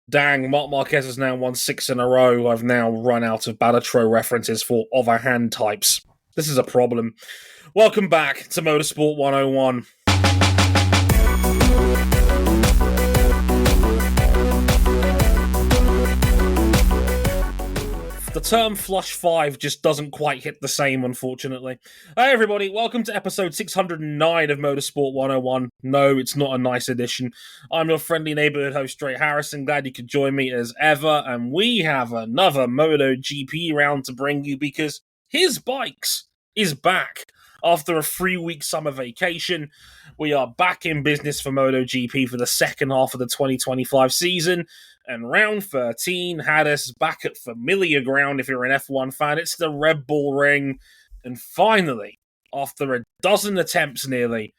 Dang, Marc Marquez has now won 6 in a row. I've now run out of Balatro references for other hand types. This is a problem. Welcome back to Motorsport 101. The term Flush 5 just doesn't quite hit the same, unfortunately. Hey everybody, welcome to episode 609 of Motorsport 101. No, it's not a nice edition. I'm your friendly neighborhood host, Dre Harrison. Glad you could join me as ever, and we have another MotoGP round to bring you because his bikes is back. After a 3-week summer vacation, we are back in business for MotoGP for the second half of the 2025 season. And round 13 had us back at familiar ground if you're an F1 fan. It's the Red Bull Ring. And finally, after a dozen attempts nearly,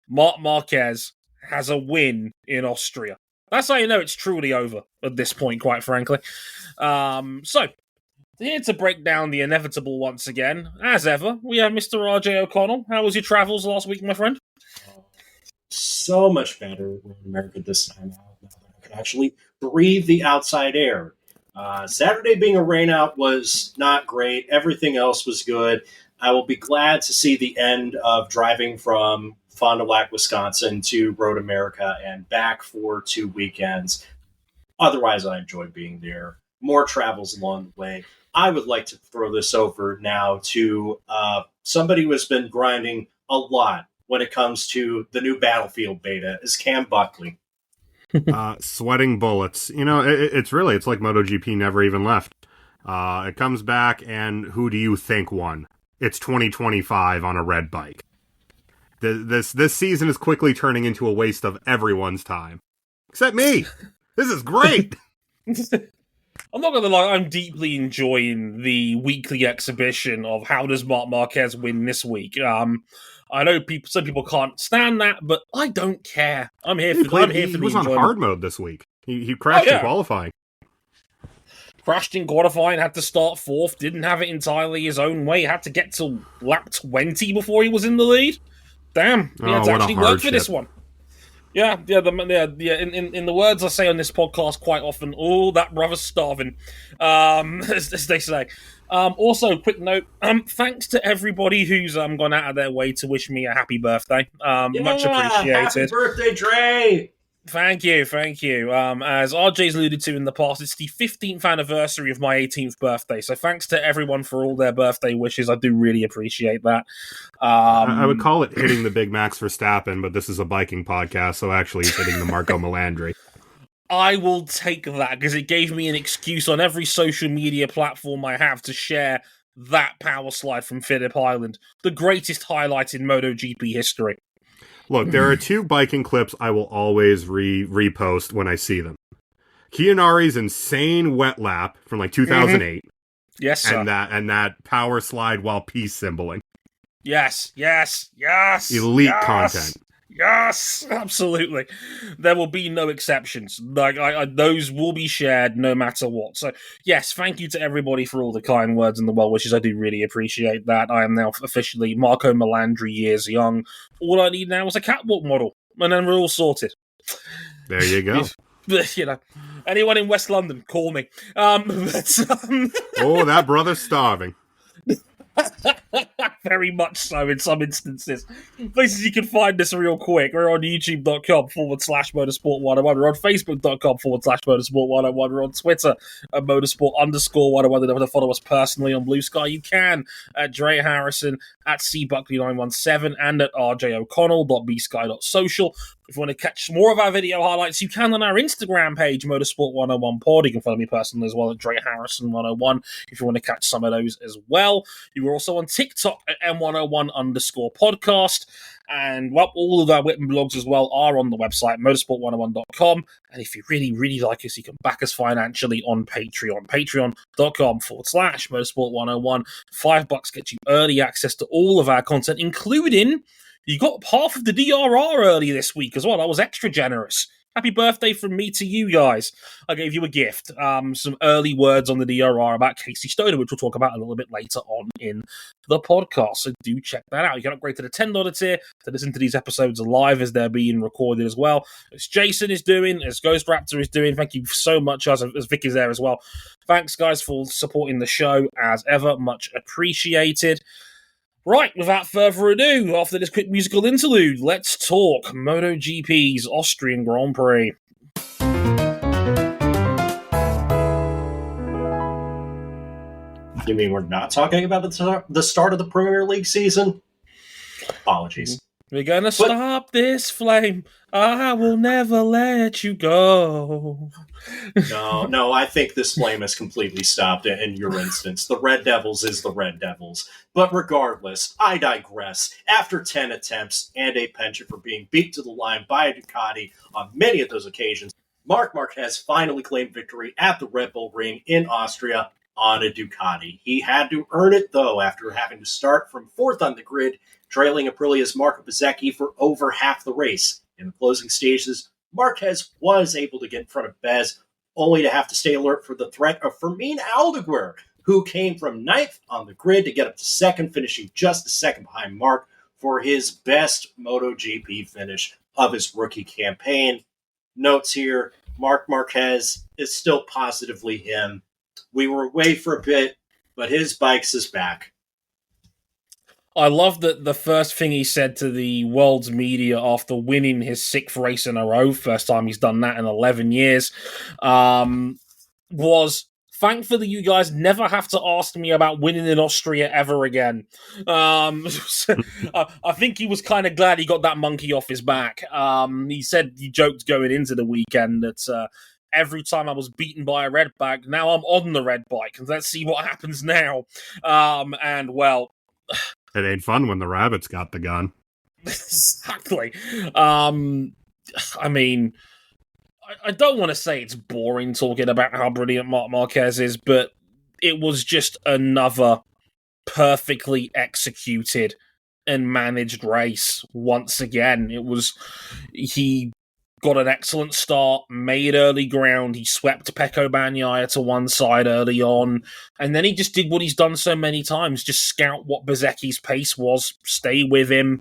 Marc Marquez has a win in Austria. That's how you know it's truly over at this point, quite frankly. So, here to break down the inevitable once again, as ever, we have Mr. RJ O'Connell. How was your travels last week, my friend? So much better in America this time out. Now that I can actually breathe the outside air. Saturday being a rainout was not great. Everything else was good. I will be glad to see the end of driving from Fond du Lac, Wisconsin to Road America and back for 2 weekends. Otherwise, I enjoyed being there. More travels along the way. I would like to throw this over now to somebody who has been grinding a lot when it comes to the new Battlefield beta, is Cam Buckley. Sweating bullets. You know, it's like MotoGP never even left. It comes back, and who do you think won? It's 2025 on a red bike. This season is quickly turning into a waste of everyone's time. Except me! This is great! I'm not going to lie, I'm deeply enjoying the weekly exhibition of how does Marc Marquez win this week. I know some people can't stand that, but I don't care. I'm here for the enjoyment. He was on hard mode this week. He crashed in qualifying. Crashed in qualifying, had to start fourth, didn't have it entirely his own way, had to get to lap 20 before he was in the lead. Damn, he had to actually work for this one. Yeah. In the words I say on this podcast quite often, oh, that brother's starving, as they say. Also, quick note, thanks to everybody who's gone out of their way to wish me a happy birthday. Much appreciated. Happy birthday, Dre! Thank you. As RJ's alluded to in the past, it's the 15th anniversary of my 18th birthday, so thanks to everyone for all their birthday wishes. I do really appreciate that. I would call it hitting the Big Max Verstappen, but this is a biking podcast, so actually he's hitting the Marco Melandri. I will take that, because it gave me an excuse on every social media platform I have to share that power slide from Phillip Island, the greatest highlight in MotoGP history. Look, there are two biking clips I will always repost when I see them. Chianari's insane wet lap from like 2008. Yes, sir. And that power slide while peace symboling. Yes. Elite content. Yes, absolutely. There will be no exceptions. Like those will be shared no matter what. So, yes, thank you to everybody for all the kind words and the well wishes. I do really appreciate that. I am now officially Marco Melandri years young. All I need now is a catwalk model, and then we're all sorted. There you go. You know, anyone in West London, call me. Oh, that brother's starving. Very much so in some instances. Places you can find us real quick. We're on youtube.com/motorsport101. We're on facebook.com/motorsport101. We're on Twitter at motorsport_101. And if you want to follow us personally on Blue Sky, you can at Dre Harrison, at cbuckley917, and at rjoconnell.bsky.social. If you want to catch more of our video highlights, you can on our Instagram page, Motorsport101pod. You can follow me personally as well at Dre Harrison101 if you want to catch some of those as well. You are also on TikTok at M101_podcast. And, well, all of our Whitman blogs as well are on the website, motorsport101.com. And if you really, really like us, you can back us financially on Patreon. Patreon.com/motorsport101. $5 gets you early access to all of our content, including you got half of the DRR early this week as well. I was extra generous happy birthday from me to you guys. I gave you a gift. Some early words on the DRR about Casey Stoner, which we'll talk about a little bit later on in the podcast. So do check that out. You can upgrade to the $10 tier to listen to these episodes live as they're being recorded as well. As Jason is doing, as Ghost Raptor is doing. Thank you so much, as Vic is there as well. Thanks, guys, for supporting the show as ever. Much appreciated. Right, without further ado, after this quick musical interlude, let's talk MotoGP's Austrian Grand Prix. You mean we're not talking about the start of the Premier League season? Apologies. We're gonna stop this flame. I will never let you go. No, I think this flame has completely stopped in your instance. The Red Devils is the Red Devils. But regardless, I digress. After 10 attempts and a penchant for being beat to the line by a Ducati on many of those occasions, Marc Marquez finally claimed victory at the Red Bull Ring in Austria on a Ducati. He had to earn it, though, after having to start from fourth on the grid, trailing Aprilia's Marco Bezzecchi for over half the race. In the closing stages, Marquez was able to get in front of Bez, only to have to stay alert for the threat of Fermin Aldeguer, who came from ninth on the grid to get up to second, finishing just a second behind Marc for his best MotoGP finish of his rookie campaign. Notes here, Marc Marquez is still positively him. We were away for a bit, but his bike's is back. I love that the first thing he said to the world's media after winning his 6th race in a row, first time he's done that in 11 years, was, thankfully you guys never have to ask me about winning in Austria ever again. I think he was kind of glad he got that monkey off his back. He said, he joked going into the weekend that every time I was beaten by a red bike, now I'm on the red bike, and let's see what happens now. And, well... It ain't fun when the rabbits got the gun. Exactly. I mean, I don't want to say it's boring talking about how brilliant Marc Marquez is, but it was just another perfectly executed and managed race once again. He got an excellent start, made early ground, he swept Pecco Bagnaia to one side early on, and then he just did what he's done so many times, just scout what Bezzecchi's pace was, stay with him.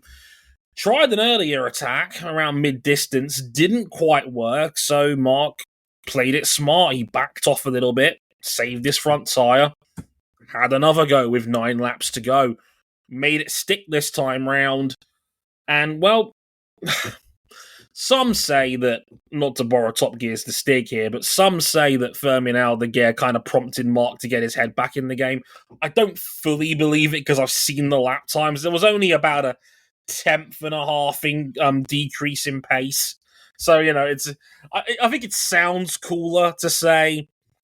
Tried an earlier attack around mid-distance, didn't quite work, so Marc played it smart. He backed off a little bit, saved his front tyre, had another go with 9 laps to go, made it stick this time round, and, well... Some say that, not to borrow Top Gear's the stick here, but some say that Fermin Aldeguer kind of prompted Marc to get his head back in the game. I don't fully believe it because I've seen the lap times. There was only about a 10.5 decrease in pace. So, you know, I think it sounds cooler to say,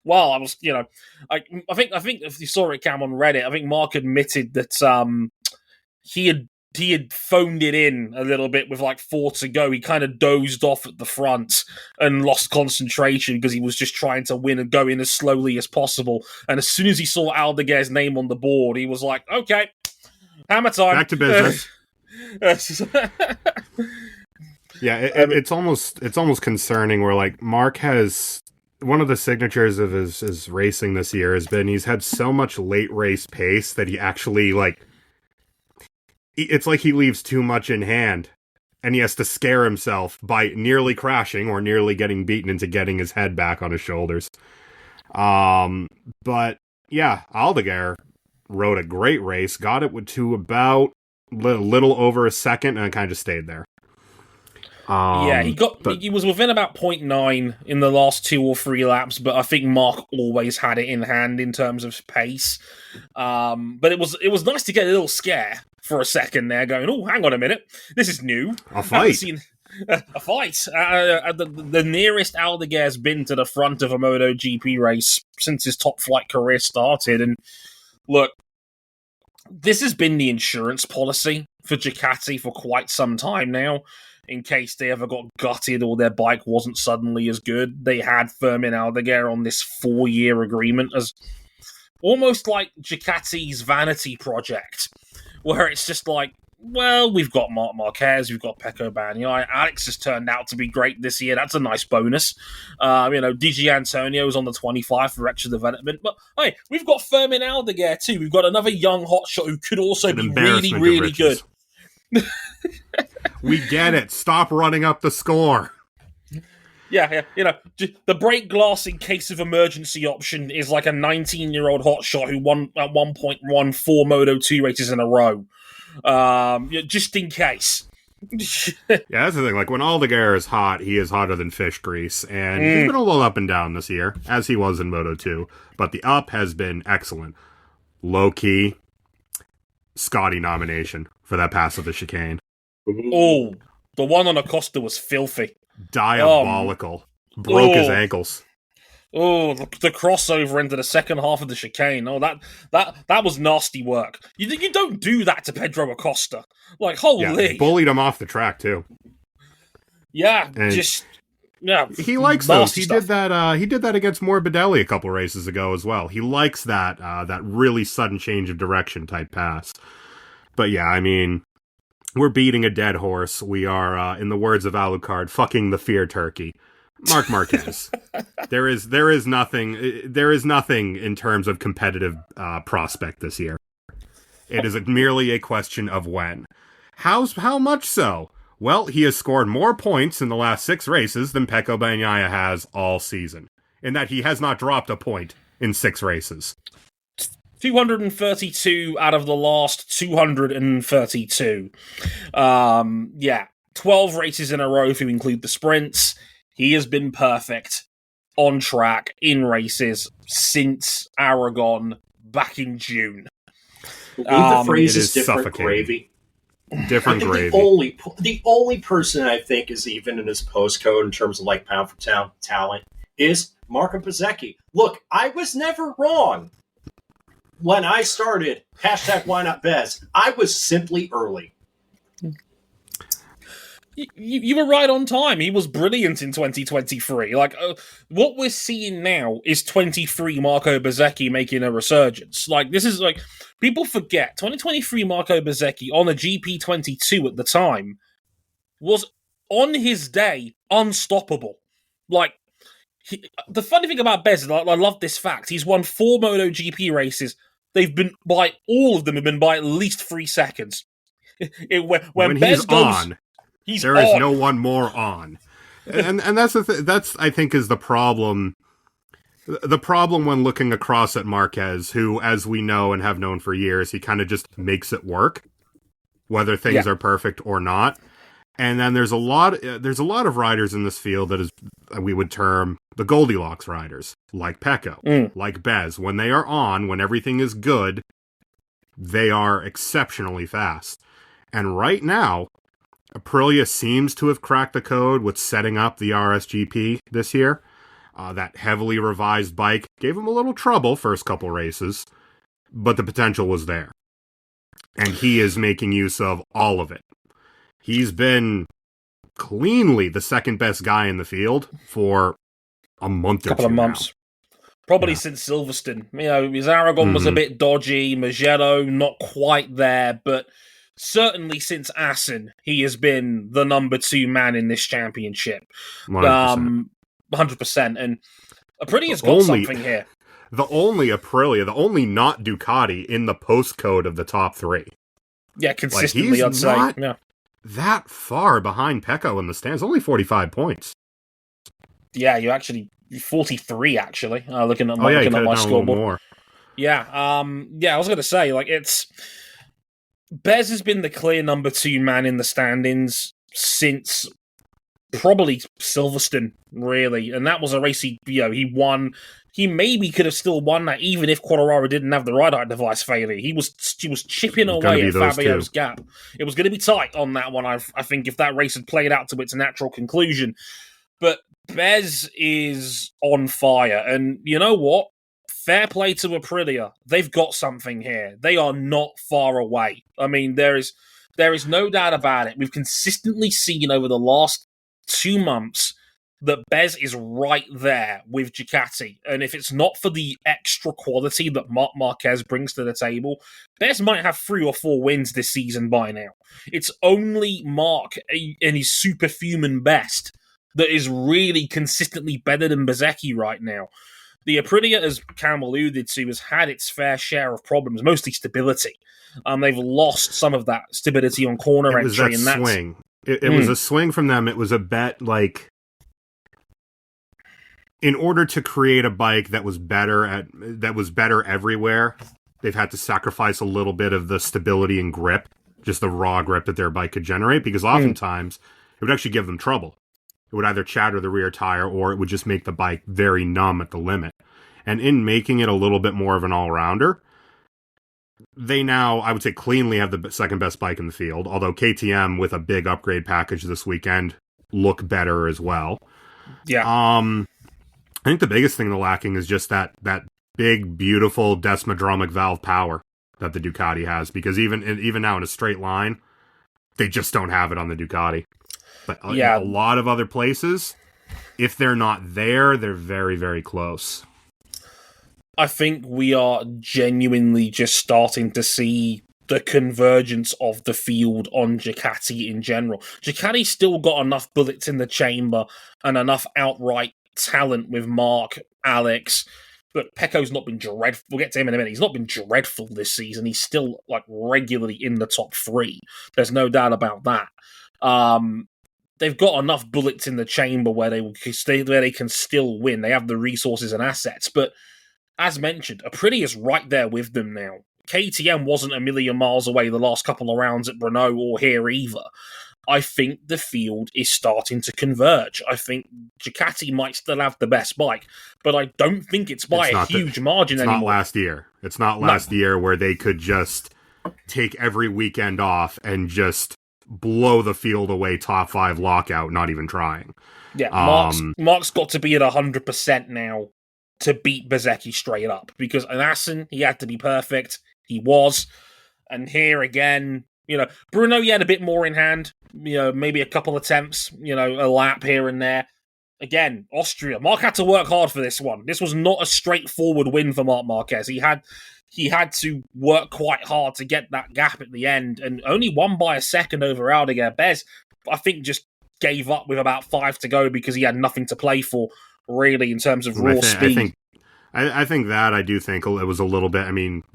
well, I was, you know, I think if you saw it, Cam, on Reddit, I think Marc admitted that he had phoned it in a little bit with like 4 to go. He kind of dozed off at the front and lost concentration because he was just trying to win and go in as slowly as possible. And as soon as he saw Aldeguer's name on the board, he was like, okay, hammer time. Back to business. Yeah, it's almost concerning where like Marc has... One of the signatures of his racing this year has been he's had so much late race pace that he actually like... It's like he leaves too much in hand, and he has to scare himself by nearly crashing or nearly getting beaten into getting his head back on his shoulders. But yeah, Aldeguer rode a great race, got it to about a little over a second, and kind of stayed there. He was within about 0.9 in the last 2 or 3 laps, but I think Marc always had it in hand in terms of pace. But it was nice to get a little scare for a second there, going, oh, hang on a minute, this is new. A fight. A fight. The nearest Aldeguer's been to the front of a MotoGP race since his top flight career started. And look, this has been the insurance policy for Ducati for quite some time now. In case they ever got gutted or their bike wasn't suddenly as good, they had Fermin Aldeguer on this 4-year agreement as almost like Ducati's vanity project, where it's just like, Well, we've got Marc Marquez, we've got Pecco Bagnaia. Alex has turned out to be great this year. That's a nice bonus. DG Antonio's on the 25 for extra development. But hey, we've got Fermin Aldeguer too. We've got another young hotshot who could also be really, really good. We get it. Stop running up the score. Yeah. The break glass in case of emergency option is like a 19-year-old hotshot who at one point won 4 Moto2 races in a row. Just in case. Yeah, that's the thing. Like, when Aldeguer is hot, he is hotter than fish grease. And he's been a little up and down this year, as he was in Moto2. But the up has been excellent. Low-key, Scotty nomination for that pass of the chicane. Oh, the one on Acosta was filthy. Diabolical. Broke his ankles. Oh, the crossover into the second half of the chicane. Oh, that was nasty work. You don't do that to Pedro Acosta. Like, holy. Yeah, bullied him off the track, too. Yeah, and he likes those. He did that. He did that against Morbidelli a couple races ago as well. He likes that really sudden change of direction type pass. But yeah, I mean, we're beating a dead horse. We are, in the words of Alucard, fucking the fear turkey. Marc Marquez. There is nothing in terms of competitive prospect this year. It is merely a question of when. How much so? Well, he has scored more points in the last 6 races than Pecco Bagnaia has all season, in that he has not dropped a point in 6 races. 232 out of the last 232. 12 races in a row if you include the sprints. He has been perfect on track in races since Aragon back in June. The phrase is different gravy. Different gravy. The only person I think is even in his postcode in terms of like pound for pound talent is Marco Bezzecchi. Look, I was never wrong when I started #Why Not Bez. I was simply early. You were right on time. He was brilliant in 2023. Like, what we're seeing now is 23 Marco Bezzecchi making a resurgence. Like, this is like, people forget, 2023 Marco Bezzecchi on a GP22 at the time was, on his day, unstoppable. Like, the funny thing about Bez is, I love this fact, he's won 4 MotoGP races. All of them have been by at least 3 seconds. When Bez he's goes... on... There is no one more on. And that's that's I think is the problem. The problem when looking across at Marquez, who, as we know and have known for years, he kind of just makes it work, whether things are perfect or not. And then there's a lot of riders in this field that is, we would term the Goldilocks riders, like Pecco, like Bez. When they are on, when everything is good, they are exceptionally fast. And right now, Aprilia seems to have cracked the code with setting up the RSGP this year. That heavily revised bike gave him a little trouble first couple races, but the potential was there. And he is making use of all of it. He's been cleanly the second best guy in the field for a month or two couple of months. Probably since Silverstone. His Aragon was a bit dodgy, Mugello not quite there, but certainly since Assen, he has been the number 2 man in this championship. 100%. And Aprilia's got something here. The only Aprilia, the only not Ducati in the postcode of the top 3. Yeah, consistently, I'd say. Yeah. That far behind Pecco in the stands, only 45 points. Yeah, 43 actually. Looking at my scoreboard. More. Yeah, I was going to say, like, Bez has been the clear number 2 man in the standings since probably Silverstone, really. And that was a race he won. He maybe could have still won that even if Quartararo didn't have the ride height device failure. He was chipping away at Fabio's gap. It was going to be tight on that one, I think, if that race had played out to its natural conclusion. But Bez is on fire. And you know what? Fair play to Aprilia. They've got something here. They are not far away. I mean, there is no doubt about it. We've consistently seen over the last 2 months that Bez is right there with Ducati. And if it's not for the extra quality that Marc Marquez brings to the table, Bez might have 3 or 4 wins this season by now. It's only Marc and his superhuman best that is really consistently better than Bezzecchi right now. The Aprilia, as Cam alluded to, has had its fair share of problems, mostly stability. They've lost some of that stability on corner entry. It was that swing. It was a swing from them. It was a bet, like, in order to create a bike that was better everywhere, they've had to sacrifice a little bit of the stability and grip, just the raw grip that their bike could generate, because oftentimes it would actually give them trouble. It would either chatter the rear tire or it would just make the bike very numb at the limit. And in making it a little bit more of an all-rounder, they now, I would say, cleanly have the second best bike in the field, although KTM, with a big upgrade package this weekend, look better as well. Yeah. I think the biggest thing they're lacking is just that big, beautiful desmodromic valve power that the Ducati has, because even now in a straight line, they just don't have it on the Ducati. But a lot of other places, if they're not there, they're very, very close. I think we are genuinely just starting to see the convergence of the field on Ducati in general. Ducati's still got enough bullets in the chamber and enough outright talent with Marc, Alex. But Pecco's not been dreadful. We'll get to him in a minute. He's not been dreadful this season. He's still like regularly in the top 3. There's no doubt about that. They've got enough bullets in the chamber where they can still win. They have the resources and assets. But as mentioned, Aprilia is right there with them now. KTM wasn't a million miles away the last couple of rounds at Brno or here either. I think the field is starting to converge. I think Ducati might still have the best bike, but I don't think it's by a huge margin anymore. It's not last year. It's not last year where they could just take every weekend off and just blow the field away, top 5 lockout, not even trying. Yeah, Marc's got to be at 100% now to beat Bezzecchi straight up, because in Assen, he had to be perfect. He was. And here again, Brno, he had a bit more in hand, maybe a couple attempts, a lap here and there. Again, Austria, Marc had to work hard for this one. This was not a straightforward win for Marc Marquez. He had to work quite hard to get that gap at the end, and only won by a second over Aldeguer. Bez, I think, just gave up with about 5 to go because he had nothing to play for, really, in terms of raw speed. I think I do think it was a little bit,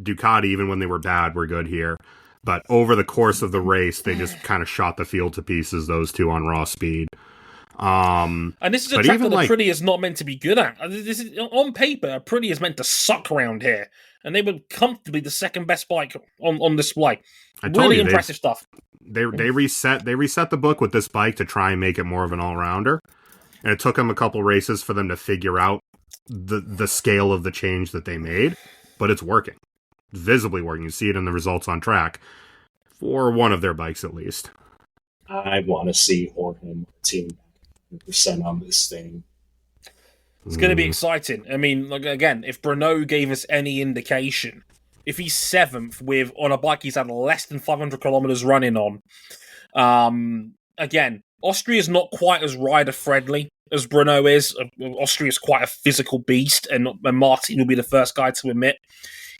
Ducati, even when they were bad, were good here. But over the course of the race, they just kind of shot the field to pieces, those two on raw speed. And this is a track that Aprilia is not meant to be good at. This is, on paper, Aprilia is meant to suck around here. And they were comfortably the second best bike on display. Really impressive stuff. They reset the book with this bike to try and make it more of an all-rounder. And it took them a couple races for them to figure out the scale of the change that they made. But it's working. It's visibly working. You see it in the results on track. For one of their bikes, at least. I want to see Jorge Martin 100% on this thing. It's going to be exciting. Again, if Brno gave us any indication, if he's 7th on a bike he's had less than 500 kilometers running on, again, Austria's not quite as rider-friendly as Brno is. Austria's quite a physical beast, and Martin will be the first guy to admit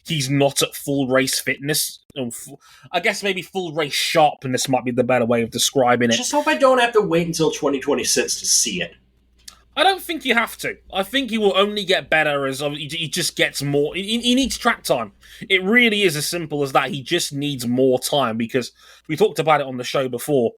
he's not at full race fitness. I guess maybe full race sharpness might be the better way of describing it. Just hope I don't have to wait until 2026 to see it. I don't think you have to. I think he will only get better as he just gets more. He needs track time. It really is as simple as that. He just needs more time, because we talked about it on the show before.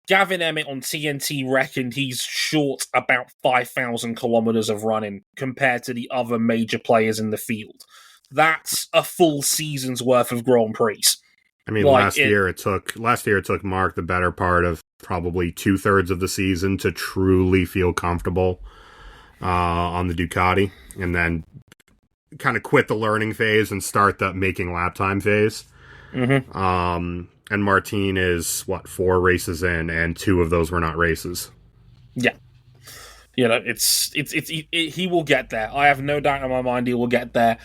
Gavin Emmett on TNT reckoned he's short about 5,000 kilometers of running compared to the other major players in the field. That's a full season's worth of Grand Prix. Last year it took Marc the better part of probably 2/3 of the season to truly feel comfortable on the Ducati, and then kind of quit the learning phase and start the making lap time phase. Mm-hmm. And Martin is 4 races in, and 2 of those were not races. Yeah, he will get there. I have no doubt in my mind he will get there.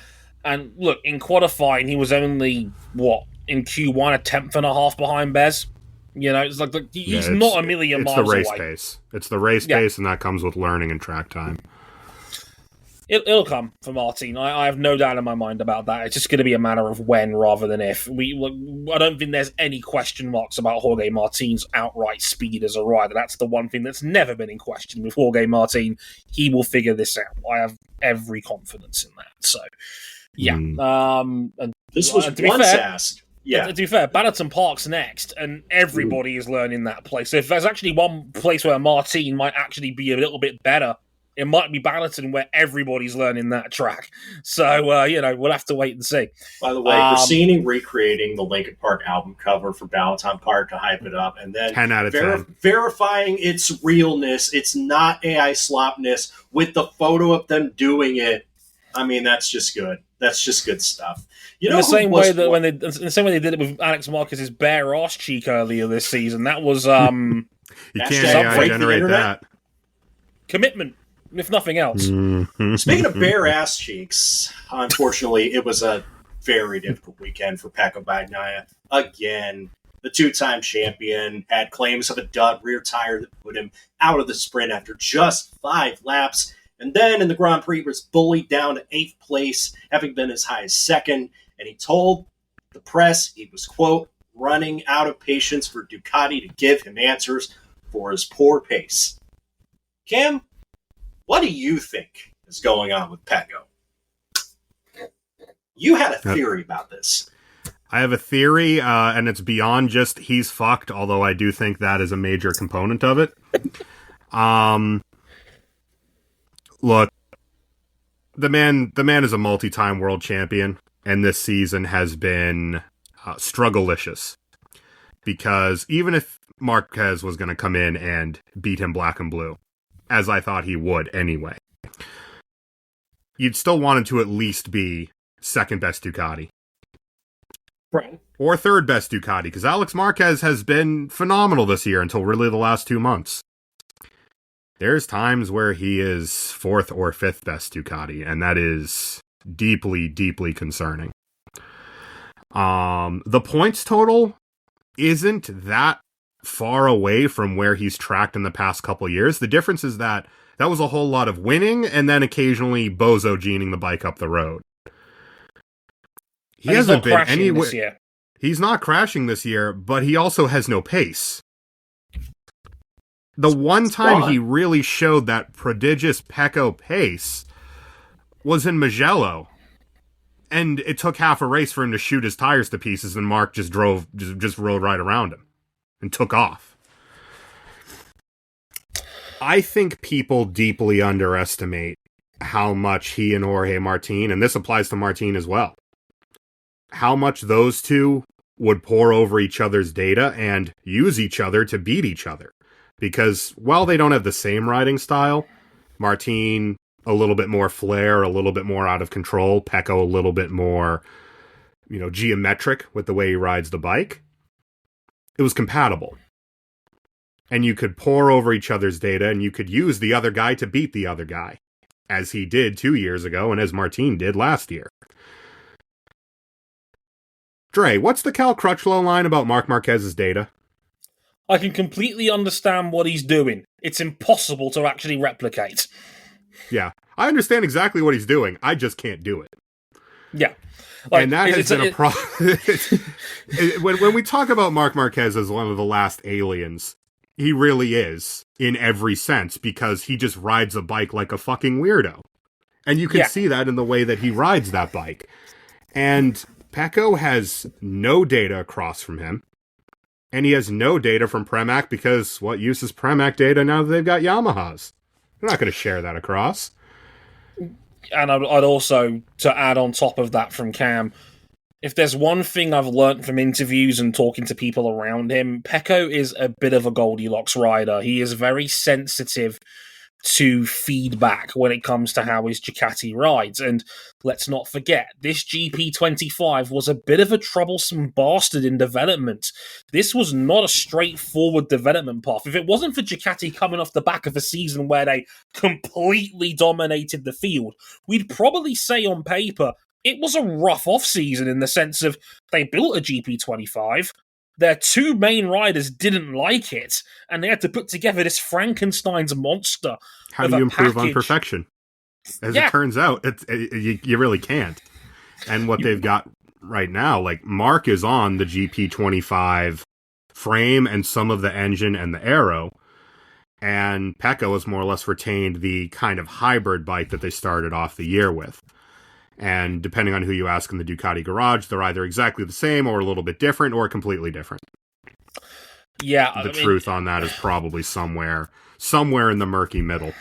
And look, in qualifying, he was only in Q1 a 10th and a half behind Bez. You know, it's like he's not a million miles away. It's the race pace. It's the race pace, and that comes with learning and track time. It'll come for Martin. I have no doubt in my mind about that. It's just going to be a matter of when rather than if. I don't think there's any question marks about Jorge Martin's outright speed as a rider. That's the one thing that's never been in question with Jorge Martin. He will figure this out. I have every confidence in that. So, yeah. And this was once asked. Yeah. To be fair, Bannerton Park's next, and everybody is learning that place. So if there's actually one place where Martin might actually be a little bit better, it might be Bannerton, where everybody's learning that track. So, we'll have to wait and see. By the way, Rossini recreating the Linkin Park album cover for Bannerton Park to hype it up, and then 10 out of 10. Verifying its realness, it's not AI slopness, with the photo of them doing it. I mean, that's just good. That's just good stuff. In the same way they did it with Alex Marquez's bare ass cheek earlier this season, that was you can't AI generate that. Commitment, if nothing else. Speaking of bare ass cheeks, unfortunately, it was a very difficult weekend for Pecco Bagnaia. Again, the two-time champion had claims of a dud rear tire that put him out of the sprint after just 5 laps. And then in the Grand Prix was bullied down to 8th place, having been as high as 2nd. And he told the press he was, quote, running out of patience for Ducati to give him answers for his poor pace. Cam, what do you think is going on with Pecco? You had a theory about this. I have a theory, and it's beyond just he's fucked, although I do think that is a major component of it. Look, the man is a multi-time world champion, and this season has been struggle-licious. Because even if Marquez was going to come in and beat him black and blue, as I thought he would anyway, you'd still want him to at least be second best Ducati. Right. Or third best Ducati, because Alex Marquez has been phenomenal this year until really the last 2 months. There's times where he is 4th or 5th best Ducati, and that is deeply, deeply concerning. The points total isn't that far away from where he's tracked in the past couple years. The difference is that was a whole lot of winning, and then occasionally bozo gening the bike up the road. He hasn't been anywhere. He's not crashing this year, but he also has no pace. The one time he really showed that prodigious Pecco pace was in Mugello. And it took half a race for him to shoot his tires to pieces, and Mark just rode right around him and took off. I think people deeply underestimate how much he and Jorge Martin, and this applies to Martin as well, how much those two would pour over each other's data and use each other to beat each other. Because while they don't have the same riding style, Martin a little bit more flair, a little bit more out of control, Pecco a little bit more, geometric with the way he rides the bike, it was compatible. And you could pour over each other's data, and you could use the other guy to beat the other guy, as he did 2 years ago and as Martin did last year. Dre, what's the Cal Crutchlow line about Marc Marquez's data? I can completely understand what he's doing. It's impossible to actually replicate. Yeah, I understand exactly what he's doing. I just can't do it. Yeah. And that has been a problem. When we talk about Marc Marquez as one of the last aliens, he really is, in every sense, because he just rides a bike like a fucking weirdo. And you can see that in the way that he rides that bike. And Pecco has no data across from him. And he has no data from Premac because what use is Premac data now that they've got Yamahas? They're not going to share that across. And I'd also, to add on top of that from Cam, if there's one thing I've learned from interviews and talking to people around him, Pecco is a bit of a Goldilocks rider. He is very sensitive to feedback when it comes to how his Ducati rides. And let's not forget, this GP25 was a bit of a troublesome bastard in development. This was not a straightforward development path. If it wasn't for Ducati coming off the back of a season where they completely dominated the field, we'd probably say on paper, it was a rough off-season in the sense of they built a GP25, their two main riders didn't like it, and they had to put together this Frankenstein's monster. How do you improve on perfection? As it turns out, you really can't. And what they've got right now, like Marc is on the GP25 frame and some of the engine and the aero, and Pecco has more or less retained the kind of hybrid bike that they started off the year with. And depending on who you ask in the Ducati garage, they're either exactly the same or a little bit different or completely different. Yeah, the truth on that is probably somewhere in the murky middle.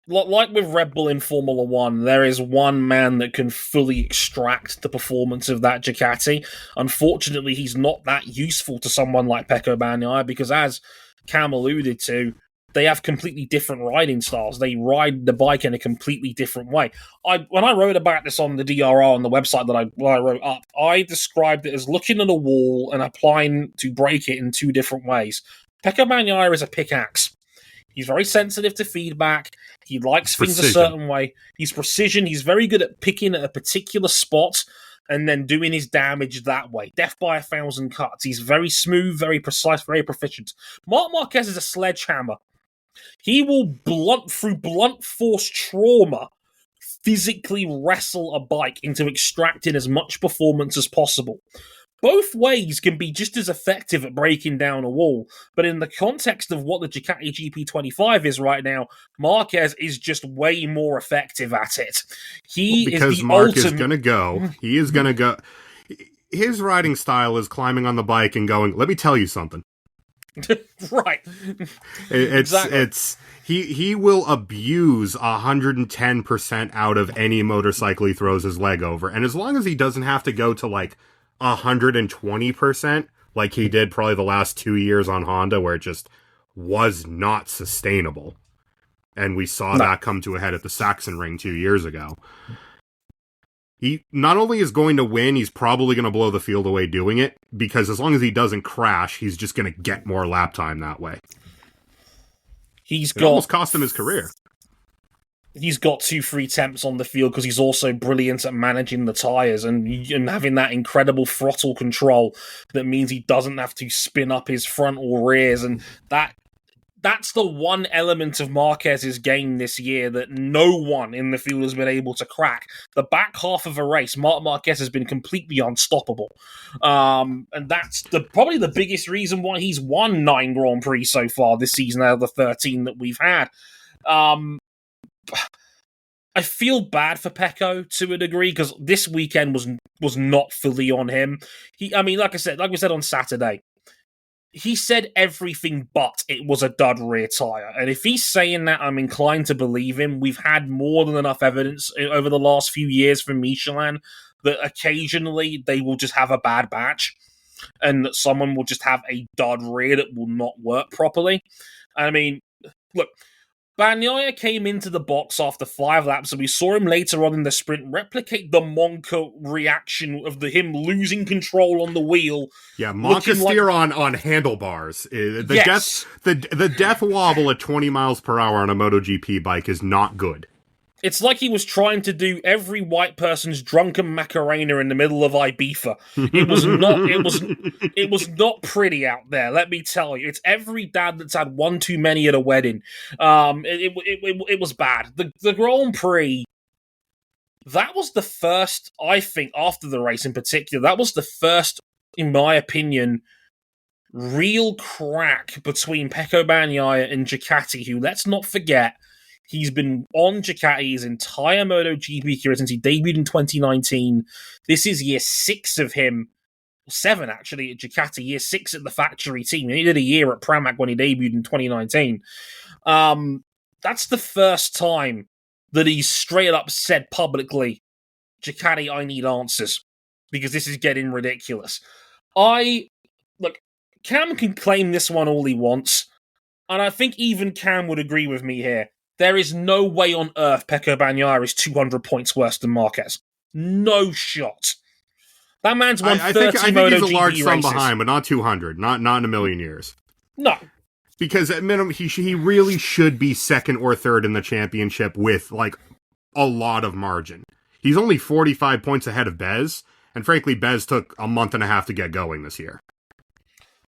Like with Red Bull in Formula One, there is one man that can fully extract the performance of that Ducati. Unfortunately, he's not that useful to someone like Pecco Bagnaia because, as Cam alluded to, they have completely different riding styles. They ride the bike in a completely different way. When I wrote about this on the DRR on the website that I wrote up, I described it as looking at a wall and applying to break it in two different ways. Pecco Bagnaia is a pickaxe. He's very sensitive to feedback. He likes things a certain way. He's precision. He's very good at picking at a particular spot and then doing his damage that way. Death by 1,000 cuts. He's very smooth, very precise, very proficient. Marc Marquez is a sledgehammer. He will through blunt force trauma, physically wrestle a bike into extracting as much performance as possible. Both ways can be just as effective at breaking down a wall, but in the context of what the Ducati GP25 is right now, Marquez is just way more effective at it. Because Marc is going to go. He is going to go. His riding style is climbing on the bike and going, let me tell you something. Right. He will abuse 110% out of any motorcycle he throws his leg over. And as long as he doesn't have to go to like 120% like he did probably the last 2 years on Honda, where it just was not sustainable. And we saw that come to a head at the Saxon Ring 2 years ago. He not only is going to win, he's probably going to blow the field away doing it, because as long as he doesn't crash, he's just going to get more lap time that way. It almost cost him his career. He's got 2 free temps on the field because he's also brilliant at managing the tyres and having that incredible throttle control that means he doesn't have to spin up his front or rears, and that's the one element of Marquez's game this year that no one in the field has been able to crack. The back half of a race, Marc Marquez has been completely unstoppable. And that's probably the biggest reason why he's won 9 Grand Prix so far this season out of the 13 that we've had. I feel bad for Pecco to a degree because this weekend was not fully on him. Like we said on Saturday, he said everything but it was a dud rear tyre. And if he's saying that, I'm inclined to believe him. We've had more than enough evidence over the last few years from Michelin that occasionally they will just have a bad batch and that someone will just have a dud rear that will not work properly. I mean, look, Bagnaia came into the box after 5 laps, and we saw him later on in the sprint replicate the Monca reaction of him losing control on the wheel. Yeah, Monca steer on handlebars. The death wobble at 20 miles per hour on a MotoGP bike is not good. It's like he was trying to do every white person's drunken Macarena in the middle of Ibiza. It was not pretty out there, let me tell you. It's every dad that's had one too many at a wedding. It was bad. The Grand Prix, that was the first, I think, after the race in particular, that was the first, in my opinion, real crack between Pecco Bagnaia and Ducati, who, let's not forget, he's been on Ducati his entire MotoGP career since he debuted in 2019. This is year 6 of him. 7, actually, at Ducati. Year 6 at the factory team. He did a year at Pramac when he debuted in 2019. That's the first time that he's straight up said publicly, Ducati, I need answers, because this is getting ridiculous. Look, Cam can claim this one all he wants, and I think even Cam would agree with me here. There is no way on earth Pecco Bagnaia is 200 points worse than Marquez. No shot. That man's won 30 MotoGP races. I think he's a large sum behind, but not 200. Not in a million years. No. Because at minimum, he really should be 2nd or 3rd in the championship with, like, a lot of margin. He's only 45 points ahead of Bez, and frankly, Bez took a month and a half to get going this year.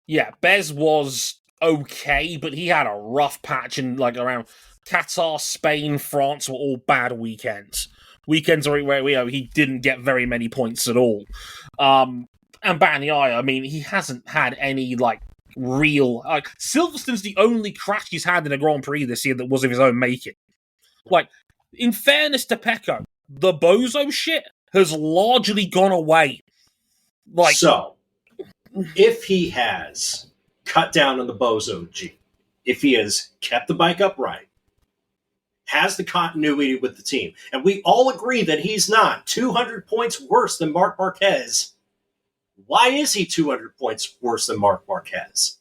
Yeah, Bez was okay, but he had a rough patch in like around Qatar, Spain, France were all bad weekends. Weekends where he didn't get very many points at all. And Bagnaia, I mean, he hasn't had any like real Silverstone's the only crash he's had in a Grand Prix this year that was of his own making. Like, in fairness to Pecco, the bozo shit has largely gone away. Like, so, if he has cut down on the bozo gene, if he has kept the bike upright, has the continuity with the team, and we all agree that he's not 200 points worse than Marc Marquez, why is he 200 points worse than Marc Marquez?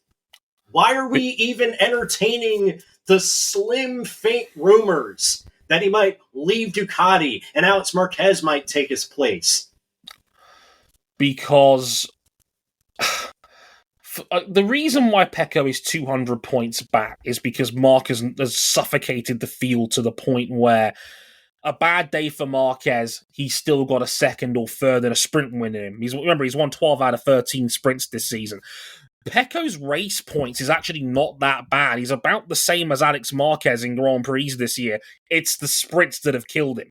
Why are we even entertaining the slim, faint rumors that he might leave Ducati and Alex Marquez might take his place? Because the reason why Pecco is 200 points back is because Marc has suffocated the field to the point where a bad day for Marquez, he's still got a second or third in a sprint win in him. Remember, he's won 12 out of 13 sprints this season. Pecco's race points is actually not that bad. He's about the same as Alex Marquez in Grand Prix this year. It's the sprints that have killed him,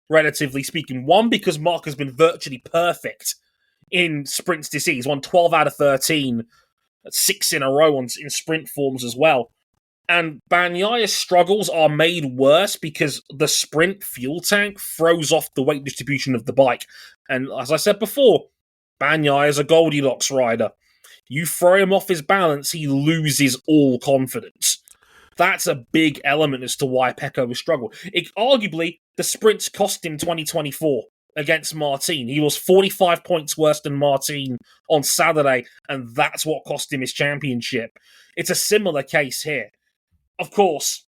relatively speaking. One, because Marc has been virtually perfect in sprints this year. He's won 12 out of 13, 6 in a row in sprint forms as well. And Bagnaia's struggles are made worse because the sprint fuel tank throws off the weight distribution of the bike. And as I said before, Bagnaia is a Goldilocks rider. You throw him off his balance, he loses all confidence. That's a big element as to why Pecco has struggled. Arguably, the sprints cost him 2024 against Martin. He was 45 points worse than Martin on Saturday, and that's what cost him his championship. It's a similar case here. Of course,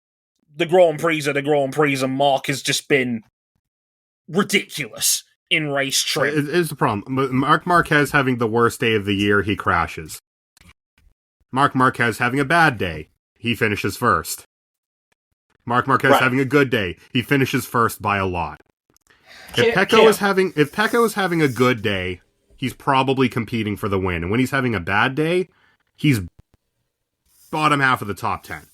the Grand Prix are the Grand Prix, and Marc has just been ridiculous in race trim. It's the problem. Marc Marquez having the worst day of the year, he crashes. Marc Marquez having a bad day, he finishes first. Marc Marquez having a good day, he finishes first by a lot. If Pecco is having a good day, he's probably competing for the win. And when he's having a bad day, he's bottom half of the top 10.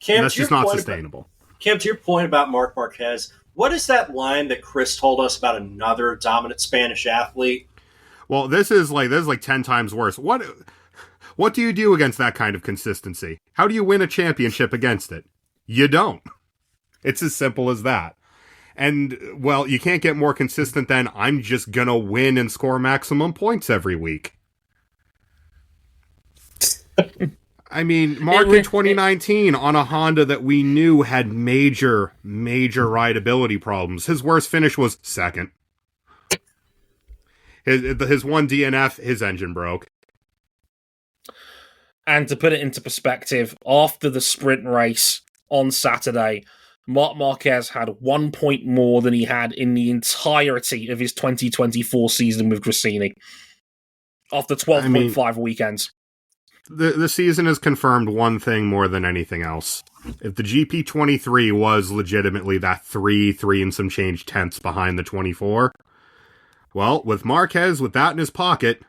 And that's just not sustainable. Cam, to your point about Marc Marquez, what is that line that Chris told us about another dominant Spanish athlete? Well, this is like 10 times worse. What do you do against that kind of consistency? How do you win a championship against it? You don't. It's as simple as that. And, well, you can't get more consistent than I'm just gonna win and score maximum points every week. I mean, Marc in 2019 on a Honda that we knew had major rideability problems. His worst finish was second. His one DNF, his engine broke. And to put it into perspective, after the sprint race on Saturday, Marc Marquez had 1 point more than he had in the entirety of his 2024 season with Gresini. After 12.5 weekends. The season has confirmed one thing more than anything else. If the GP23 was legitimately that 3 and some change tenths behind the 24, well, with Marquez with that in his pocket,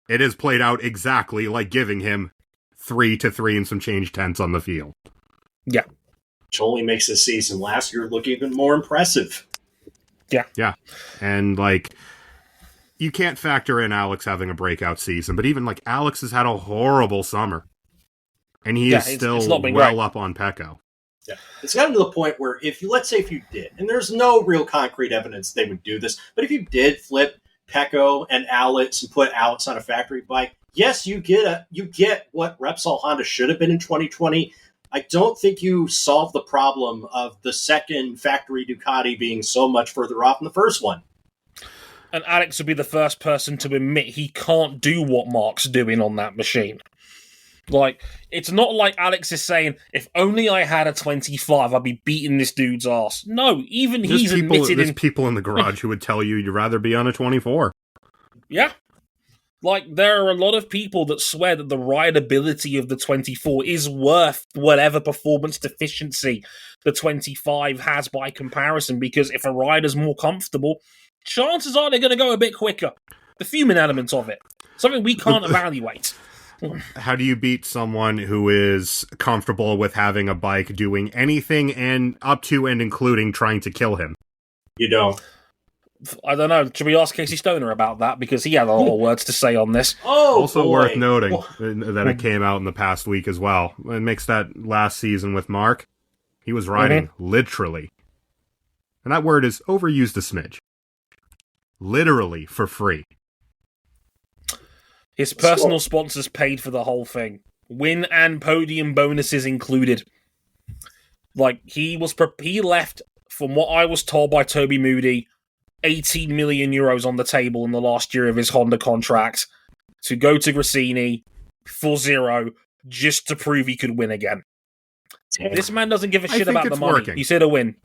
it has played out exactly like giving him 3 and some change tenths on the field. Yeah. Which only makes this season last year look even more impressive. Yeah. And, you can't factor in Alex having a breakout season, but even, Alex has had a horrible summer. And he is still well up on Pecco. Yeah. It's gotten to the point where let's say if you did, and there's no real concrete evidence they would do this, but if you did flip Pecco and Alex and put Alex on a factory bike, yes, you get what Repsol Honda should have been in 2020. I don't think you solve the problem of the second factory Ducati being so much further off than the first one. And Alex would be the first person to admit he can't do what Marc's doing on that machine. It's not like Alex is saying, if only I had a 25, I'd be beating this dude's ass. No, even he's admitted... There's people in the garage who would tell you you'd rather be on a 24. Yeah. There are a lot of people that swear that the rideability of the 24 is worth whatever performance deficiency the 25 has by comparison, because if a rider's more comfortable, chances are they're going to go a bit quicker. The fuming element of it. Something we can't evaluate. How do you beat someone who is comfortable with having a bike doing anything and up to and including trying to kill him? You don't. I don't know. Should we ask Casey Stoner about that? Because he had a lot of words to say on this. Oh, also boy. worth noting that it came out in the past week as well. It makes that last season with Mark. He was riding literally. And that word is overused a smidge. Literally for free. His personal sponsors paid for the whole thing. Win and podium bonuses included. Like, he left, from what I was told by Toby Moody, 18 million euros on the table in the last year of his Honda contract to go to Gresini for zero just to prove he could win again. Damn. This man doesn't give a shit about the money. Working. He's here to win.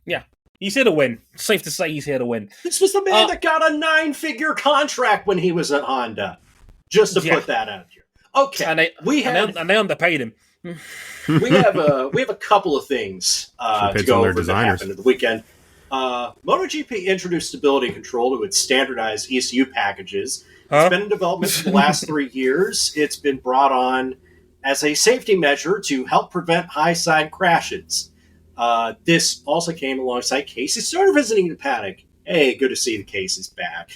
Yeah, he's here to win. It's safe to say he's here to win. This was the man that got a 9-figure contract when he was at Honda. Just to put that out here. Okay, and they underpaid him. we have a couple of things to go over that happened at the weekend. MotoGP introduced stability control to its standardized ECU packages. It's been in development for the last 3 years. It's been brought on as a safety measure to help prevent high-side crashes. This also came alongside Casey Stoner visiting the paddock. Hey, good to see the Casey's back.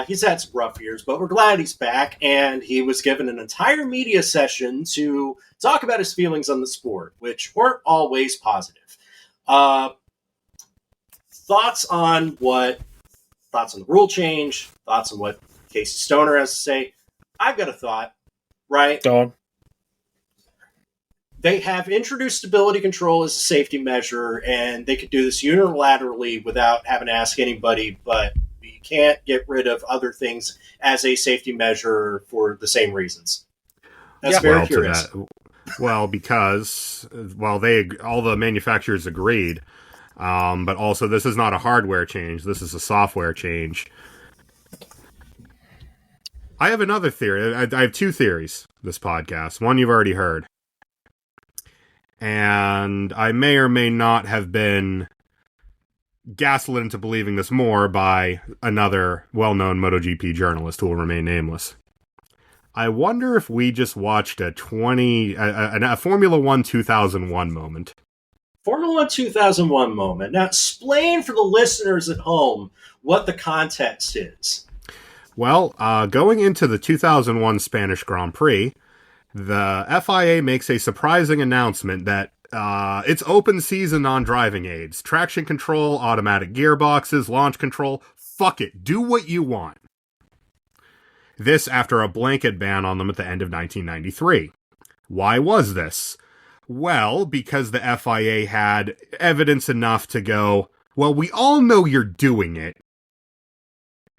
He's had some rough years, but we're glad he's back, and he was given an entire media session to talk about his feelings on the sport, which weren't always positive. Thoughts on the rule change, thoughts on what Casey Stoner has to say. I've got a thought, right? Go on. They have introduced stability control as a safety measure, and they could do this unilaterally without having to ask anybody, but you can't get rid of other things as a safety measure for the same reasons. That's very curious. Because all the manufacturers agreed, but also this is not a hardware change, this is a software change. I have another theory. I have two theories this podcast. One you've already heard. And I may or may not have been gaslit into believing this more by another well-known MotoGP journalist who will remain nameless. I wonder if we just watched a Formula 1 2001 moment. Formula 1 2001 moment. Now, explain for the listeners at home what the context is. Well, going into the 2001 Spanish Grand Prix, the FIA makes a surprising announcement that it's open season on driving aids. Traction control, automatic gearboxes, launch control. Fuck it. Do what you want. This after a blanket ban on them at the end of 1993. Why was this? Well, because the FIA had evidence enough to go, well, we all know you're doing it,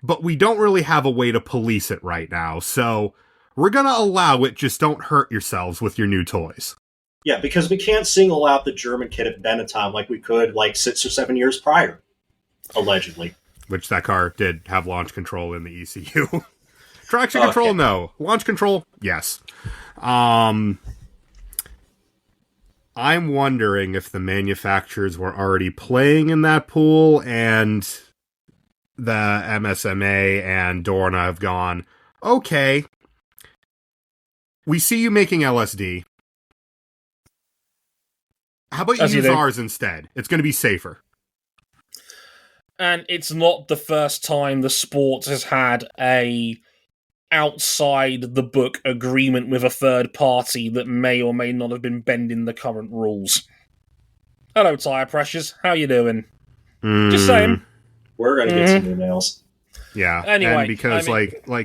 but we don't really have a way to police it right now, so we're going to allow it, just don't hurt yourselves with your new toys. Yeah, because we can't single out the German kid at Benetton like we could 6 or 7 years prior, allegedly. Which that car did have launch control in the ECU. Traction control, no. Launch control, yes. I'm wondering if the manufacturers were already playing in that pool and the MSMA and Dorna have gone, okay, we see you making LSD. How about you use ours instead? It's going to be safer. And it's not the first time the sport has had a outside the book agreement with a third party that may or may not have been bending the current rules. Hello, Tyre Pressures. How you doing? Just saying. We're going to get some emails. Yeah. Anyway, and because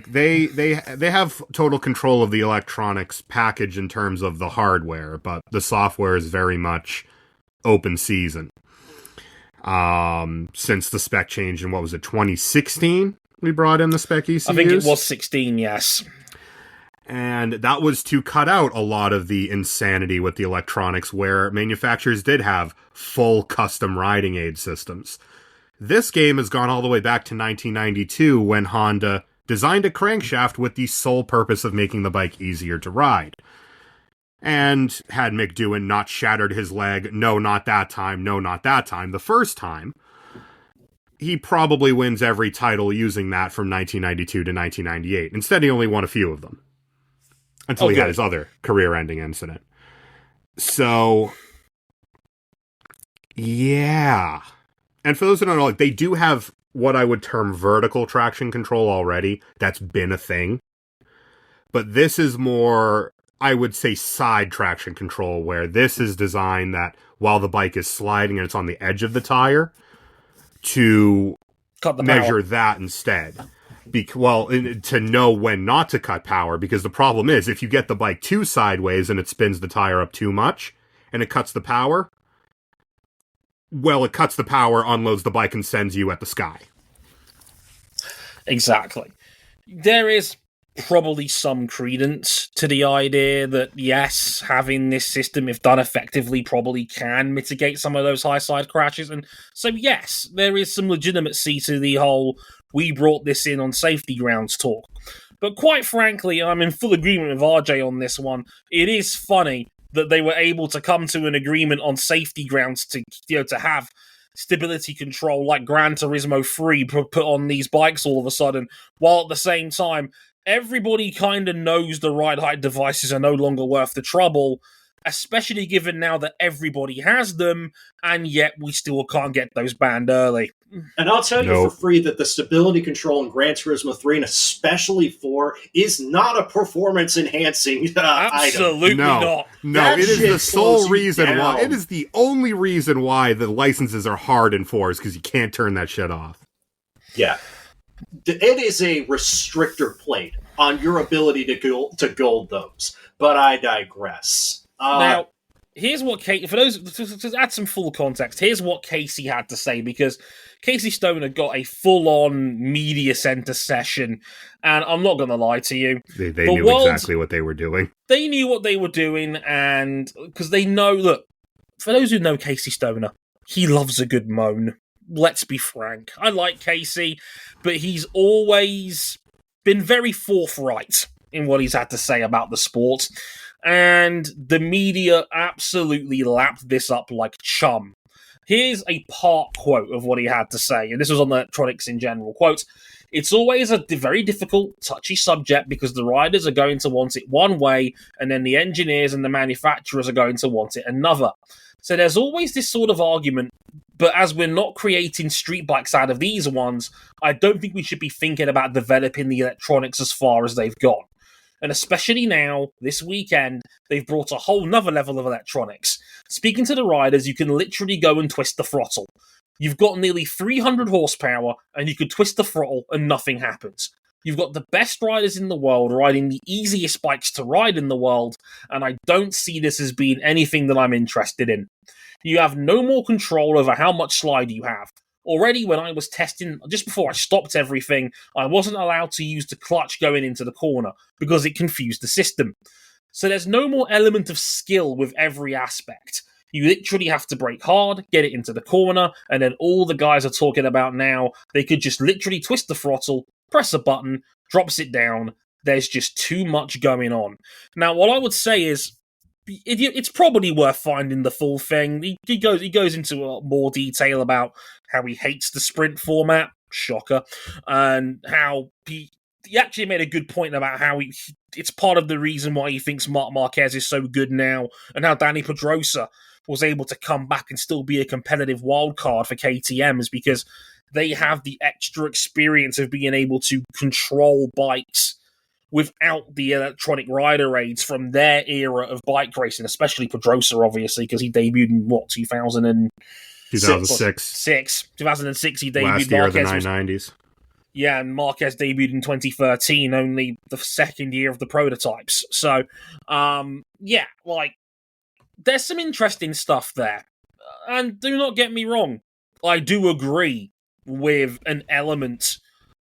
they have total control of the electronics package in terms of the hardware, but the software is very much open season. Since the spec change in 2016, we brought in the spec ECUs. I think it was 16, yes. And that was to cut out a lot of the insanity with the electronics where manufacturers did have full custom riding aid systems. This game has gone all the way back to 1992 when Honda designed a crankshaft with the sole purpose of making the bike easier to ride. And had Mick Doohan not shattered his leg, no, not that time, no, not that time, the first time, he probably wins every title using that from 1992 to 1998. Instead, he only won a few of them. until he had his other career-ending incident. So, yeah. And for those who don't know, they do have what I would term vertical traction control already. That's been a thing. But this is more, I would say, side traction control, where this is designed that while the bike is sliding and it's on the edge of the tire, to measure that instead. To know when not to cut power, because the problem is, if you get the bike too sideways and it spins the tire up too much, and it cuts the power, well, it cuts the power, unloads the bike, and sends you at the sky. Exactly. There is probably some credence to the idea that, yes, having this system, if done effectively, probably can mitigate some of those high side crashes. And so, yes, there is some legitimacy to the whole, we brought this in on safety grounds talk. But quite frankly, I'm in full agreement with RJ on this one. It is funny that they were able to come to an agreement on safety grounds to have stability control like Gran Turismo 3 put on these bikes all of a sudden, while at the same time, everybody kind of knows the ride height devices are no longer worth the trouble, especially given now that everybody has them, and yet we still can't get those banned early. And I'll tell you for free that the stability control in Gran Turismo 3, and especially 4, is not a performance-enhancing Absolutely item. not. No, that it is the sole reason down. why. It is the only reason why the licenses are hard in 4 is because you can't turn that shit off. Yeah. It is a restrictor plate on your ability to gold those. But I digress. Now, here's what Casey, for those, to add some full context, here's what Casey had to say, because Casey Stoner got a full-on media center session, and I'm not going to lie to you. They knew exactly what they were doing. They knew what they were doing, and because they know, look, for those who know Casey Stoner, he loves a good moan. Let's be frank. I like Casey, but he's always been very forthright in what he's had to say about the sport. And the media absolutely lapped this up like chum. Here's a part quote of what he had to say, and this was on electronics in general. Quote, "It's always a very difficult, touchy subject because the riders are going to want it one way, and then the engineers and the manufacturers are going to want it another. So there's always this sort of argument, but as we're not creating street bikes out of these ones, I don't think we should be thinking about developing the electronics as far as they've gone. And especially now, this weekend, they've brought a whole nother level of electronics. Speaking to the riders, you can literally go and twist the throttle. You've got nearly 300 horsepower, and you could twist the throttle and nothing happens. You've got the best riders in the world riding the easiest bikes to ride in the world, and I don't see this as being anything that I'm interested in. You have no more control over how much slide you have. Already, when I was testing, just before I stopped everything, I wasn't allowed to use the clutch going into the corner because it confused the system. So there's no more element of skill with every aspect. You literally have to brake hard, get it into the corner, and then all the guys are talking about now, they could just literally twist the throttle, press a button, drops it down. There's just too much going on. Now, what I would say is, it's probably worth finding the full thing. He goes into more detail about how he hates the sprint format, shocker, and how he actually made a good point about how it's part of the reason why he thinks Marc Marquez is so good now, and how Danny Pedrosa was able to come back and still be a competitive wild card for KTM is because they have the extra experience of being able to control bikes without the electronic rider aids from their era of bike racing, especially Pedrosa, obviously, because he debuted in, 2006. 2006, he debuted. Last year of the 990s. Yeah, and Marquez debuted in 2013, only the second year of the prototypes. So, there's some interesting stuff there. And do not get me wrong, I do agree with an element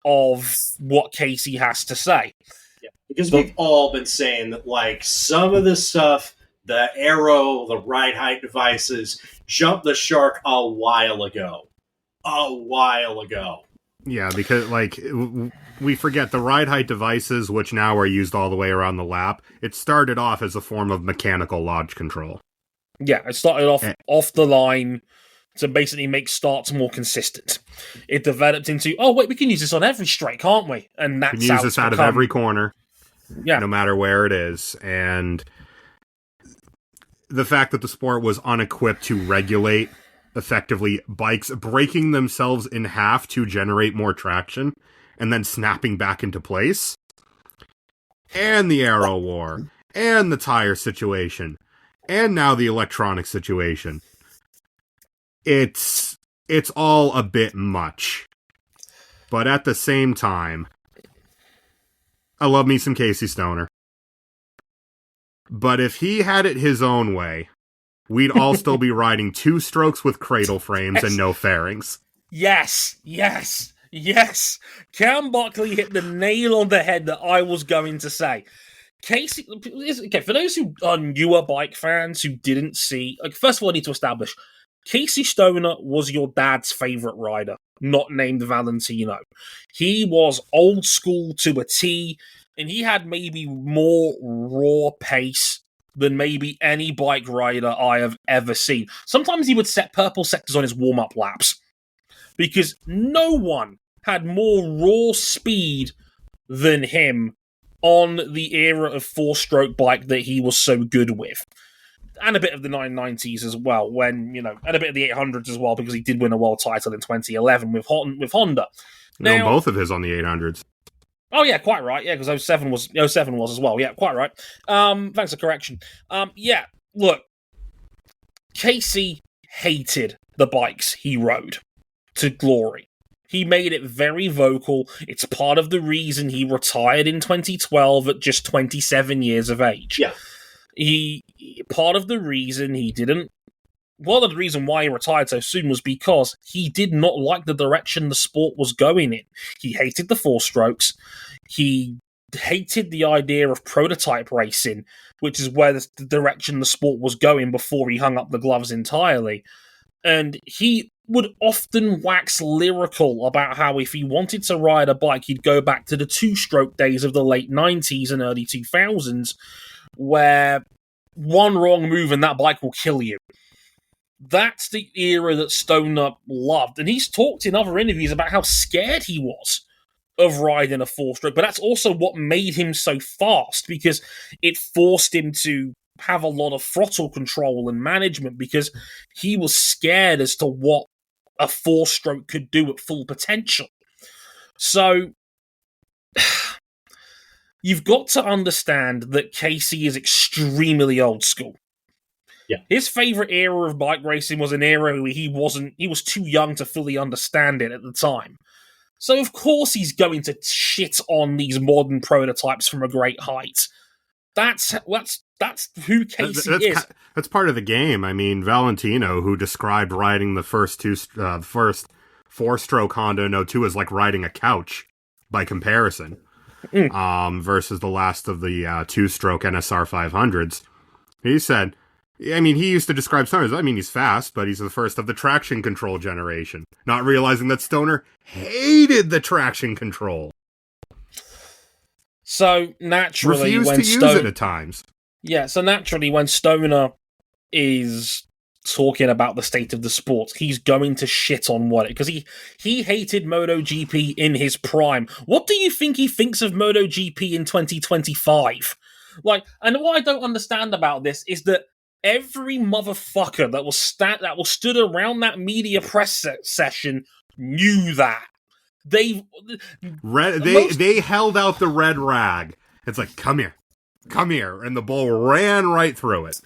of what Casey has to say. Yeah, because we've all been saying that, some of this stuff, the aero, the ride height devices, jumped the shark a while ago. Yeah, because, we forget the ride height devices, which now are used all the way around the lap, it started off as a form of mechanical launch control. Yeah, it started off the line to basically make starts more consistent. It developed into, we can use this on every straight, can't we? And that's we can use this out of every corner. Yeah. no matter where it is. And the fact that the sport was unequipped to regulate effectively bikes breaking themselves in half to generate more traction and then snapping back into place, and the aero war, and the tire situation, and now the electronic situation. It's all a bit much. But at the same time, I love me some Casey Stoner. But if he had it his own way, we'd all still be riding two strokes with cradle frames and no fairings. Yes. Cam Buckley hit the nail on the head that I was going to say. Casey, okay, for those who are newer bike fans who didn't see, first of all, I need to establish, Casey Stoner was your dad's favourite rider, not named Valentino. He was old school to a T, and he had maybe more raw pace than maybe any bike rider I have ever seen. Sometimes he would set purple sectors on his warm-up laps, because no one had more raw speed than him on the era of four-stroke bike that he was so good with. And a bit of the 990s as well, and a bit of the 800s as well, because he did win a world title in 2011 with Honda. Now, both of his on the 800s. Oh yeah, quite right. Yeah, because 07 was as well. Yeah, quite right. Thanks for correction. Yeah, look, Casey hated the bikes he rode to glory. He made it very vocal. It's part of the reason he retired in 2012 at just 27 years of age. Yeah. Part of the reason he didn't... One of the reason why he retired so soon was because he did not like the direction the sport was going in. He hated the four strokes. He hated the idea of prototype racing, which is where the direction the sport was going before he hung up the gloves entirely. And he would often wax lyrical about how if he wanted to ride a bike, he'd go back to the two-stroke days of the late 90s and early 2000s, where one wrong move and that bike will kill you. That's the era that Stoner loved. And he's talked in other interviews about how scared he was of riding a four-stroke, but that's also what made him so fast, because it forced him to have a lot of throttle control and management, because he was scared as to what a four-stroke could do at full potential. So you've got to understand that Casey is extremely old school. Yeah. His favourite era of bike racing was an era where he was too young to fully understand it at the time. So of course he's going to shit on these modern prototypes from a great height. That's who Casey is. That's part of the game. I mean, Valentino, who described riding the first four-stroke Honda No2 as like riding a couch by comparison, versus the last of the two-stroke NSR 500s. He said, I mean, he used to describe Stoner as, I mean, he's fast, but he's the first of the traction control generation. Not realizing that Stoner hated the traction control. So naturally, refused when to use it at times. Yeah, so naturally, when Stoner is talking about the state of the sport, he's going to shit on what it, because he hated MotoGP in his prime. What do you think he thinks of MotoGP in 2025? Like, and what I don't understand about this is that every motherfucker that was stood around that media press session knew that. They held out the red rag. It's like, come here, and the bull ran right through it.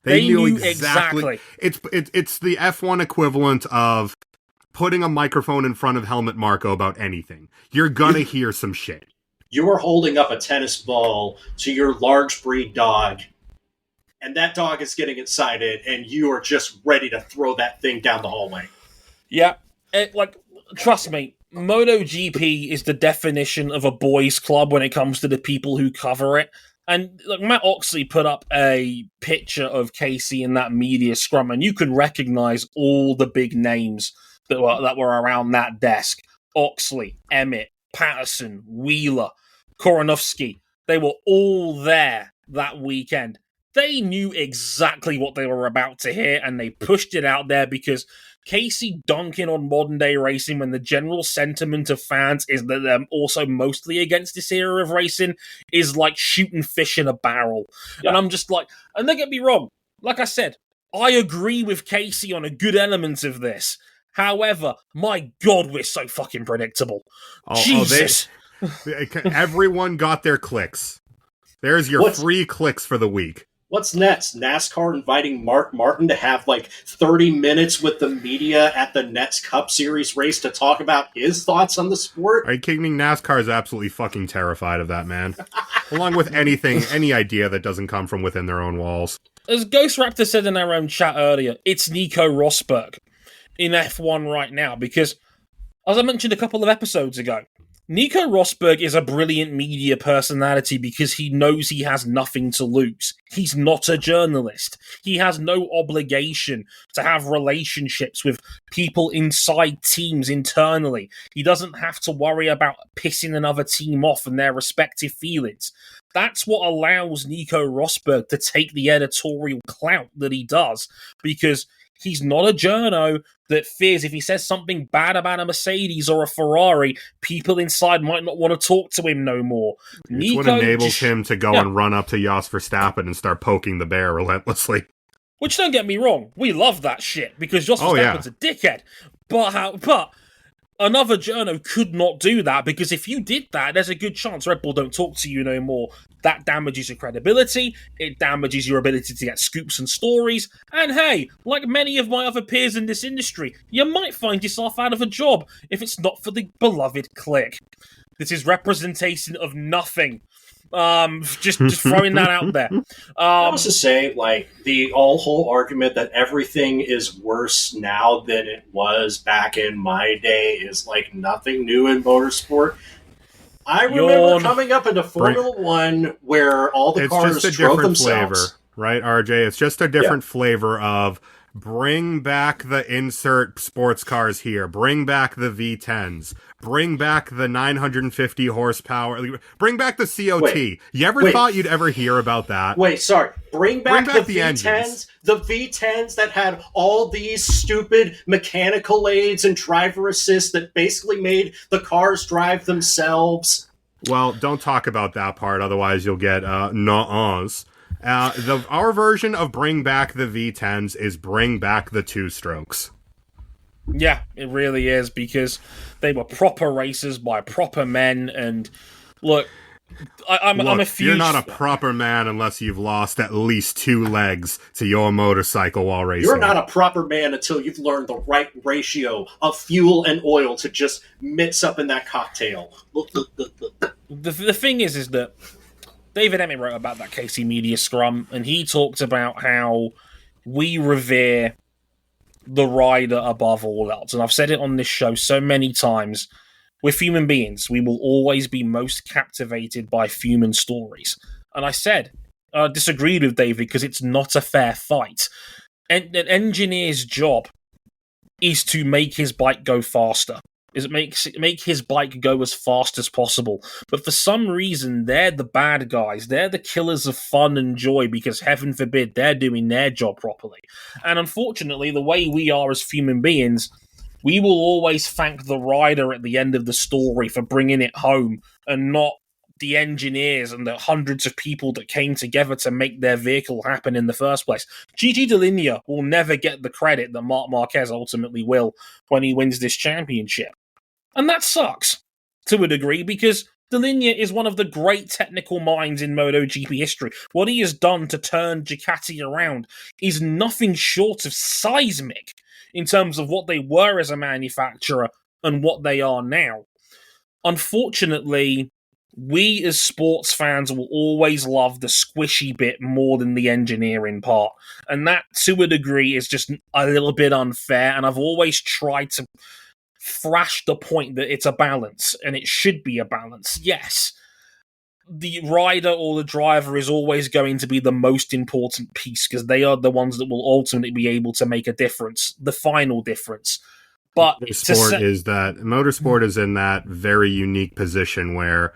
They knew exactly. It's the F1 equivalent of putting a microphone in front of Helmut Marko about anything. You're gonna hear some shit. You are holding up a tennis ball to your large breed dog, and that dog is getting excited, and you are just ready to throw that thing down the hallway. Yeah, trust me, MotoGP is the definition of a boys' club when it comes to the people who cover it. And Matt Oxley put up a picture of Casey in that media scrum, and you could recognize all the big names that were around that desk. Oxley, Emmett, Patterson, Wheeler, Koronovsky. They were all there that weekend. They knew exactly what they were about to hear, and they pushed it out there because Casey dunking on modern day racing when the general sentiment of fans is that they're also mostly against this era of racing is like shooting fish in a barrel. Yeah. And I'm just like, and don't get me wrong, like I said, I agree with Casey on a good element of this. However, my God, we're so fucking predictable. Jesus. Everyone got their clicks. There's your free clicks for the week. What's next? NASCAR inviting Mark Martin to have like 30 minutes with the media at the Nets Cup Series race to talk about his thoughts on the sport? Are you kidding me? NASCAR is absolutely fucking terrified of that, man. Along with any idea that doesn't come from within their own walls. As Ghost Raptor said in our own chat earlier, it's Nico Rosberg in F1 right now because, as I mentioned a couple of episodes ago, Nico Rosberg is a brilliant media personality because he knows he has nothing to lose. He's not a journalist. He has no obligation to have relationships with people inside teams internally. He doesn't have to worry about pissing another team off and their respective feelings. That's what allows Nico Rosberg to take the editorial clout that he does because he's not a journo that fears if he says something bad about a Mercedes or a Ferrari, people inside might not want to talk to him no more. It's what enables him to go and run up to Jos Verstappen and start poking the bear relentlessly. Which, don't get me wrong, we love that shit because Jos Verstappen's a dickhead. But another journo could not do that because if you did that, there's a good chance Red Bull don't talk to you no more. That damages your credibility, it damages your ability to get scoops and stories, and hey, like many of my other peers in this industry, you might find yourself out of a job if it's not for the beloved click. This is representation of nothing. Just throwing that out there. I was to say, like, the whole argument that everything is worse now than it was back in my day is like nothing new in motorsport. I remember coming up into Formula One where all the cars drove themselves. Flavor, right, RJ? It's just a different flavor of bring back the insert sports cars here, bring back the V10s, bring back the 950 horsepower, bring back the COT. You ever thought you'd ever hear about that? Bring back the V10s, engines. The V10s that had all these stupid mechanical aids and driver assist that basically made the cars drive themselves. Well, don't talk about that part, otherwise you'll get no-ahs. Our version of bring back the V10s is bring back the two-strokes. Yeah, it really is, because they were proper racers by proper men, and look, I'm a huge... You're not a proper man unless you've lost at least 2 legs to your motorcycle while racing. You're not a proper man until you've learned the right ratio of fuel and oil to just mix up in that cocktail. The thing is that David Emmett wrote about that Casey Media Scrum, and he talked about how we revere the rider above all else. And I've said it on this show so many times. With human beings, we will always be most captivated by human stories. And I said, I disagreed with David because it's not a fair fight. And an engineer's job is to make his bike go faster. Is make his bike go as fast as possible. But for some reason, they're the bad guys. They're the killers of fun and joy because, heaven forbid, they're doing their job properly. And unfortunately, the way we are as human beings, we will always thank the rider at the end of the story for bringing it home and not the engineers and the hundreds of people that came together to make their vehicle happen in the first place. Gigi Dall'Igna will never get the credit that Marc Marquez ultimately will when he wins this championship. And that sucks, to a degree, because Dall'Igna is one of the great technical minds in MotoGP history. What he has done to turn Ducati around is nothing short of seismic in terms of what they were as a manufacturer and what they are now. Unfortunately, we as sports fans will always love the squishy bit more than the engineering part. And that, to a degree, is just a little bit unfair, and I've always tried to thrash the point that it's a balance, and it should be a balance. Yes, the rider or the driver is always going to be the most important piece because they are the ones that will ultimately be able to make a difference, the final difference. But motorsport is in that very unique position where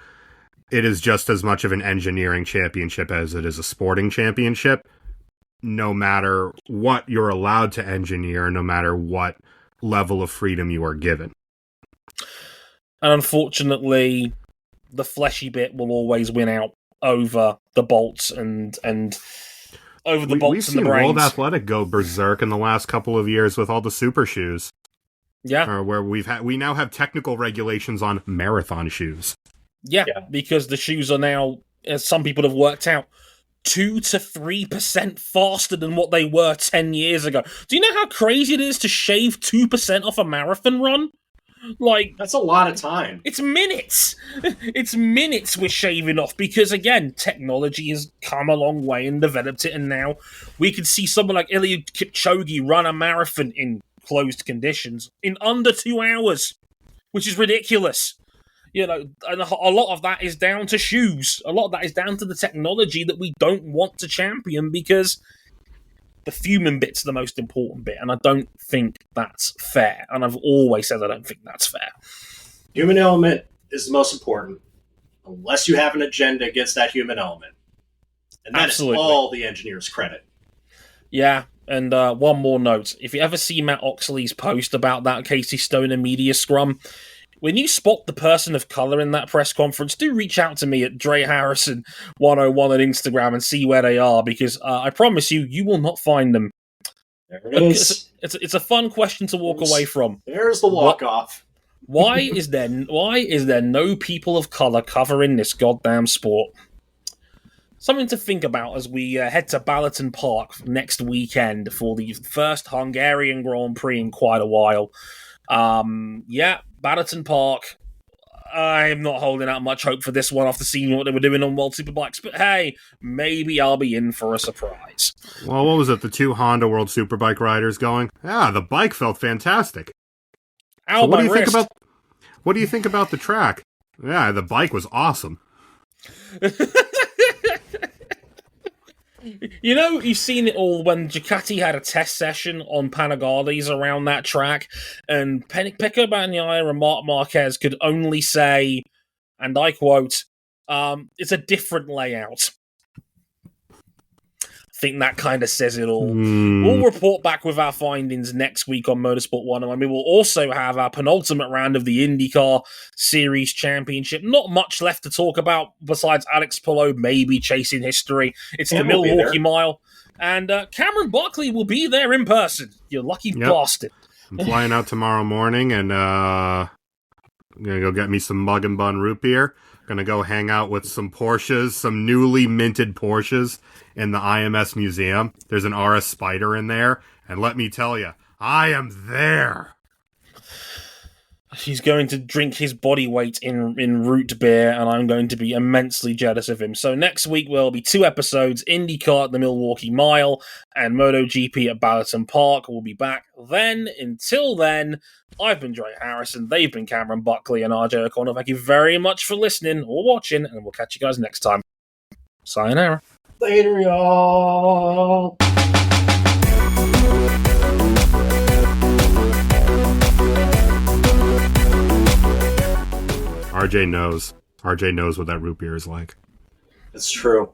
it is just as much of an engineering championship as it is a sporting championship. No matter what you're allowed to engineer, no matter what level of freedom you are given. And unfortunately, the fleshy bit will always win out over the bolts and over the bolts We've and the seen brains. World Athletic go berserk in the last couple of years with all the super shoes. Yeah. Where we now have technical regulations on marathon shoes. Yeah, because the shoes are now, as some people have worked out, 2 to 3% faster than what they were 10 years ago. Do you know how crazy it is to shave 2% off a marathon run? Like, that's a lot of time. It's minutes. It's minutes we're shaving off because, again, technology has come a long way and developed it, and now we can see someone like Eliud Kipchoge run a marathon in closed conditions in under 2 hours, which is ridiculous. You know, and a lot of that is down to shoes. A lot of that is down to the technology that we don't want to champion because the human bit's the most important bit, and I don't think that's fair. And I've always said I don't think that's fair. Human element is the most important, unless you have an agenda against that human element. And that is all the engineer's credit. Yeah, and one more note. If you ever see Matt Oxley's post about that Casey Stoner media scrum, when you spot the person of colour in that press conference, do reach out to me at Dre Harrison 101 on Instagram and see where they are, because I promise you, you will not find them. There it is. It's a fun question to walk away from. There's the walk-off. Why is there no people of colour covering this goddamn sport? Something to think about as we head to Balloton Park next weekend for the first Hungarian Grand Prix in quite a while. Balloton Park. I'm not holding out much hope for this one after seeing what they were doing on World Superbikes, but hey, maybe I'll be in for a surprise. Well, what was it? The 2 Honda World Superbike riders going? Yeah, the bike felt fantastic. Ow, so what do you think about the track? Yeah, the bike was awesome. You know, you've seen it all when Ducati had a test session on Panigales around that track, and Pecco Bagnaia and Marc Marquez could only say, and I quote, it's a different layout. I think that kind of says it all. We'll report back with our findings next week on Motorsport 101. We will also have our penultimate round of the IndyCar Series Championship. Not much left to talk about besides Alex Palou maybe chasing history. It's the Milwaukee Mile. And Cameron Buckley will be there in person. You lucky bastard. I'm flying out tomorrow morning and I'm going to go get me some Mug and Bun root beer. Gonna go hang out with some Porsches, some newly minted Porsches in the IMS museum. There's an RS Spider in there, and let me tell you, I am there. He's going to drink his body weight in root beer, and I'm going to be immensely jealous of him. So next week will be 2 episodes, IndyCar at the Milwaukee Mile and MotoGP at Balloton Park. We'll be back then. Until then, I've been Dre Harrison, they've been Cameron Buckley and RJ O'Connor. Thank you very much for listening or watching, and we'll catch you guys next time. Sayonara. Later, y'all. RJ knows. RJ knows what that root beer is like. It's true.